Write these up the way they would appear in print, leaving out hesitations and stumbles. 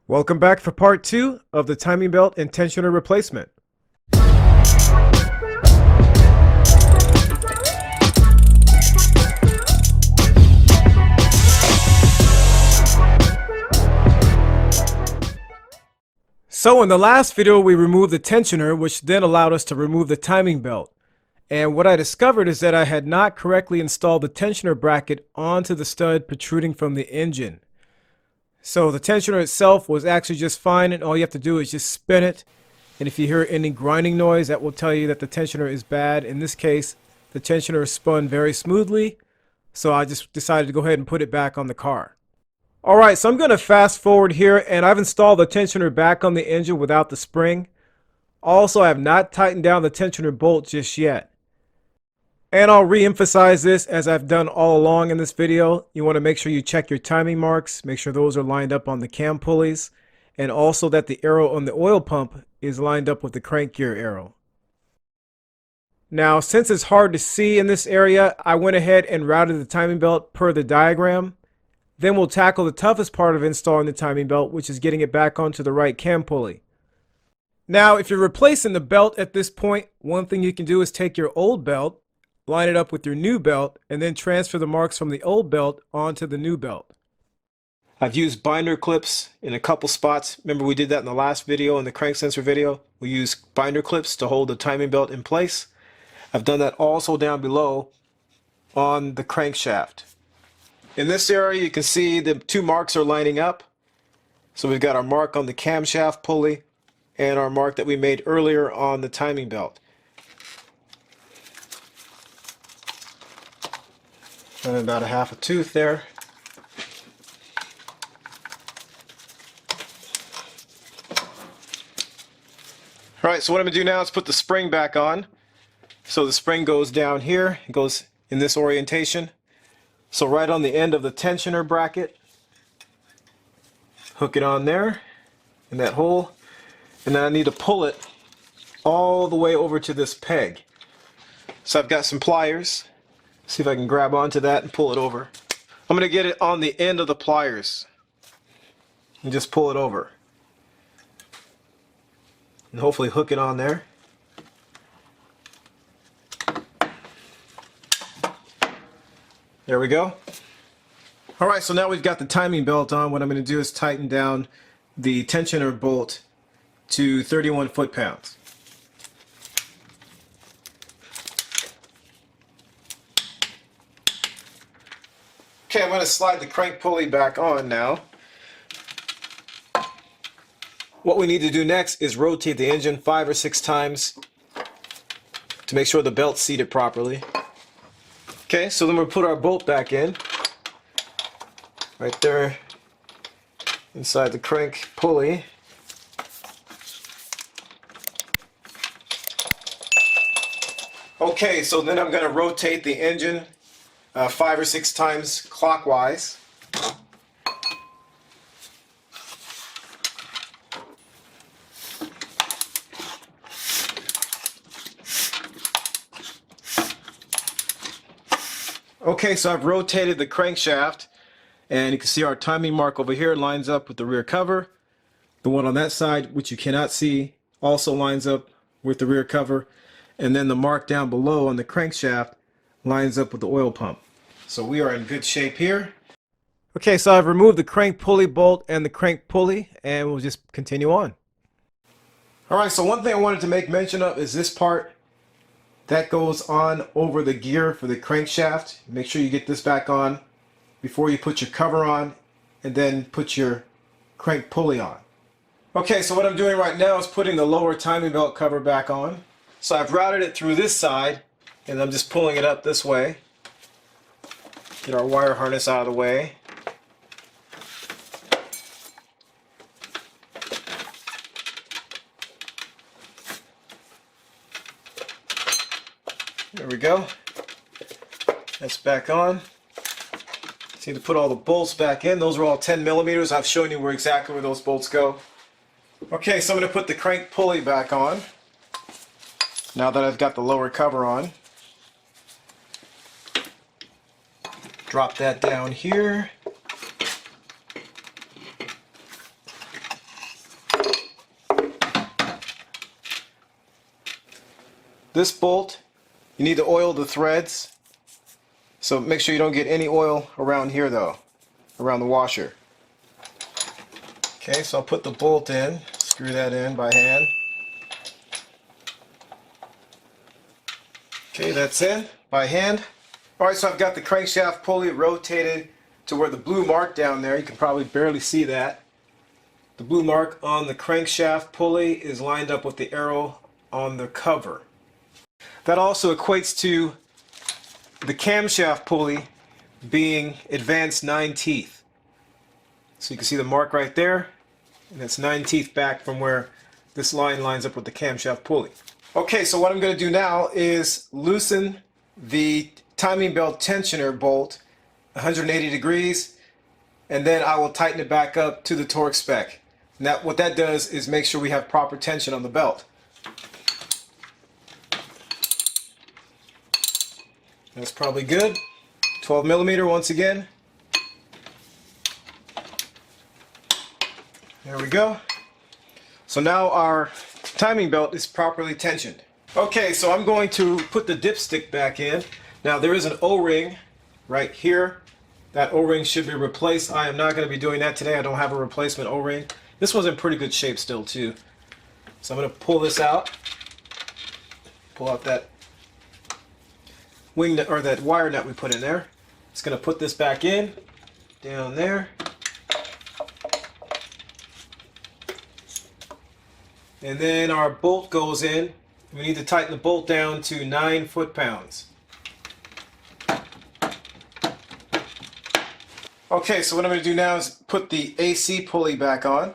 Welcome back for part 2 of the timing belt and tensioner replacement. So in the last video we removed the tensioner, which then allowed us to remove the timing belt. And what I discovered is that I had not correctly installed the tensioner bracket onto the stud protruding from the engine. So the tensioner itself was actually just fine, and all you have to do is just spin it. And if you hear any grinding noise, that will tell you that the tensioner is bad. In this case, the tensioner spun very smoothly, so I just decided to go ahead and put it back on the car. Alright, so I'm going to fast forward here, and I've installed the tensioner back on the engine without the spring. Also, I have not tightened down the tensioner bolt just yet. And I'll re-emphasize this as I've done all along in this video. You want to make sure you check your timing marks, make sure those are lined up on the cam pulleys, and also that the arrow on the oil pump is lined up with the crank gear arrow. Now, since it's hard to see in this area, I went ahead and routed the timing belt per the diagram. Then we'll tackle the toughest part of installing the timing belt, which is getting it back onto the right cam pulley. Now, if you're replacing the belt at this point, one thing you can do is take your old belt, line it up with your new belt, and then transfer the marks from the old belt onto the new belt. I've used binder clips in a couple spots. Remember, we did that in the last video, in the crank sensor video. We used binder clips to hold the timing belt in place. I've done that also down below on the crankshaft. In this area, you can see the two marks are lining up. So we've got our mark on the camshaft pulley and our mark that we made earlier on the timing belt. And about a half a tooth there. Alright, so what I'm going to do now is put the spring back on. So the spring goes down here, it goes in this orientation. So right on the end of the tensioner bracket, hook it on there, in that hole, and then I need to pull it all the way over to this peg. So I've got some pliers. See if I can grab onto that and pull it over. I'm going to get it on the end of the pliers and just pull it over. And hopefully hook it on there. There we go. Alright, so now we've got the timing belt on. What I'm going to do is tighten down the tensioner bolt to 31 foot-pounds. Okay, I'm going to slide the crank pulley back on now. What we need to do next is rotate the engine 5 or 6 times to make sure the belt's seated properly. Okay, so then we'll put our bolt back in. Right there inside the crank pulley. Okay, so then I'm going to rotate the engine 5 or 6 times clockwise. Okay, so I've rotated the crankshaft, and you can see our timing mark over here lines up with the rear cover. The one on that side, which you cannot see, also lines up with the rear cover. And then the mark down below on the crankshaft lines up with the oil pump. So we are in good shape here. Okay, so I've removed the crank pulley bolt and the crank pulley, and we'll just continue on. Alright, so one thing I wanted to make mention of is this part that goes on over the gear for the crankshaft. Make sure you get this back on before you put your cover on and then put your crank pulley on. Okay, so what I'm doing right now is putting the lower timing belt cover back on. So I've routed it through this side, and I'm just pulling it up this way. Get our wire harness out of the way. There we go. That's back on. Just need to put all the bolts back in. Those are all 10 millimeters. I've shown you exactly where those bolts go. Okay, so I'm going to put the crank pulley back on. Now that I've got the lower cover on. Drop that down here. this bolt, you need to oil the threads. So make sure you don't get any oil around here though, around the washer. Okay, so I'll put the bolt in, screw that in by hand. Okay, that's in by hand. Alright, so I've got the crankshaft pulley rotated to where the blue mark down there, you can probably barely see that. The blue mark on the crankshaft pulley is lined up with the arrow on the cover. That also equates to the camshaft pulley being advanced 9 teeth. So you can see the mark right there, and that's 9 teeth back from where this line lines up with the camshaft pulley. Okay, so what I'm going to do now is loosen the timing belt tensioner bolt 180 degrees, and then I will tighten it back up to the torque spec. Now what that does is make sure we have proper tension on the belt. That's probably good. 12 millimeter once again. There we go. So now our timing belt is properly tensioned. Okay, so I'm going to put the dipstick back in. Now there is an O-ring right here. That O-ring should be replaced. I am not going to be doing that today. I don't have a replacement O-ring. This one's in pretty good shape still too. So I'm going to pull this out. Pull out that wing nut, or that wire nut we put in there. Just going to put this back in, down there. And then our bolt goes in. We need to tighten the bolt down to 9 foot-pounds. Okay, so what I'm going to do now is put the AC pulley back on.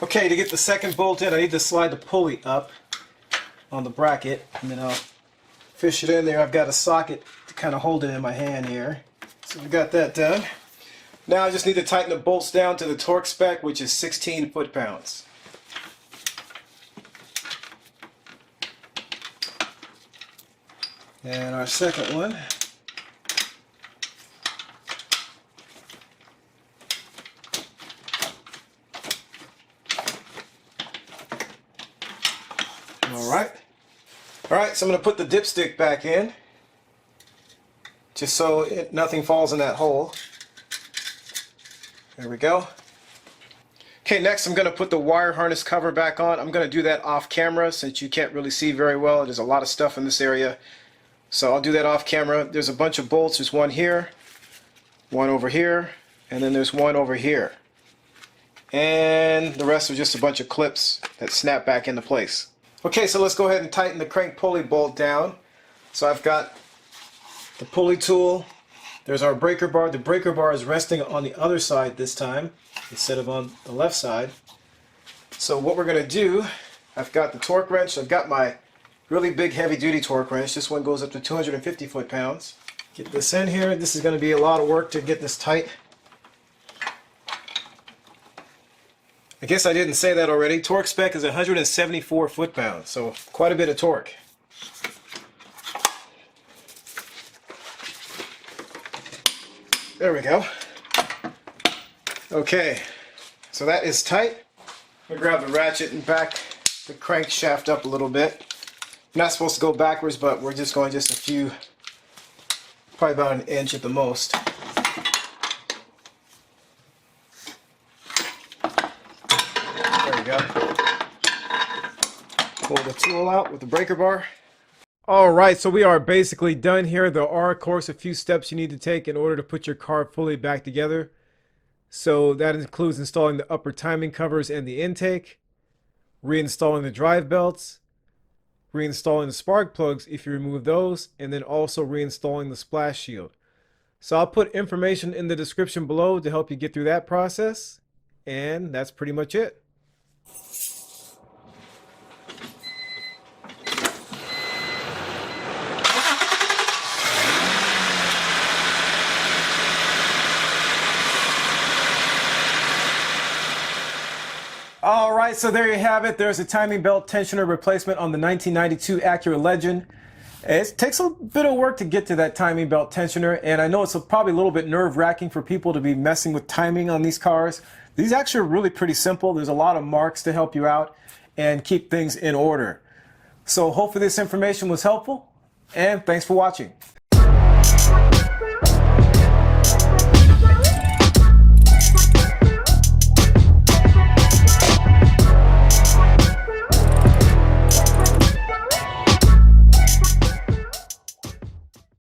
Okay, to get the second bolt in, I need to slide the pulley up on the bracket, and then I'll fish it in there. I've got a socket to kind of hold it in my hand here. So we got that done. Now I just need to tighten the bolts down to the torque spec, which is 16 foot-pounds. And our second one. Alright, so I'm going to put the dipstick back in, just so nothing falls in that hole. There we go. Okay, next I'm going to put the wire harness cover back on. I'm going to do that off camera since you can't really see very well. There's a lot of stuff in this area. So I'll do that off camera. There's a bunch of bolts. There's one here, one over here, and then there's one over here. And the rest are just a bunch of clips that snap back into place. Okay, so let's go ahead and tighten the crank pulley bolt down. So I've got the pulley tool. There's our breaker bar. The breaker bar is resting on the other side this time instead of on the left side. So what we're going to do, I've got the torque wrench. I've got my really big heavy duty torque wrench. This one goes up to 250 foot-pounds. Get this in here. This is going to be a lot of work to get this tight. I guess I didn't say that already. Torque spec is 174 foot-pounds, so quite a bit of torque. There we go. Okay, so that is tight. I'm going to grab the ratchet and back the crankshaft up a little bit. I'm not supposed to go backwards, but we're just going just a few, probably about an inch at the most. Go. Pull the tool out with the breaker bar. Alright, so we are basically done here. There are, of course, a few steps you need to take in order to put your car fully back together. So that includes installing the upper timing covers and the intake, reinstalling the drive belts, reinstalling the spark plugs if you remove those, and then also reinstalling the splash shield. So I'll put information in the description below to help you get through that process, and that's pretty much it. Alright, so there you have it. There's a timing belt tensioner replacement on the 1992 Acura Legend. It takes a bit of work to get to that timing belt tensioner, and I know it's probably a little bit nerve-wracking for people to be messing with timing on these cars. These actually are really pretty simple. There's a lot of marks to help you out and keep things in order. So hopefully this information was helpful, and thanks for watching.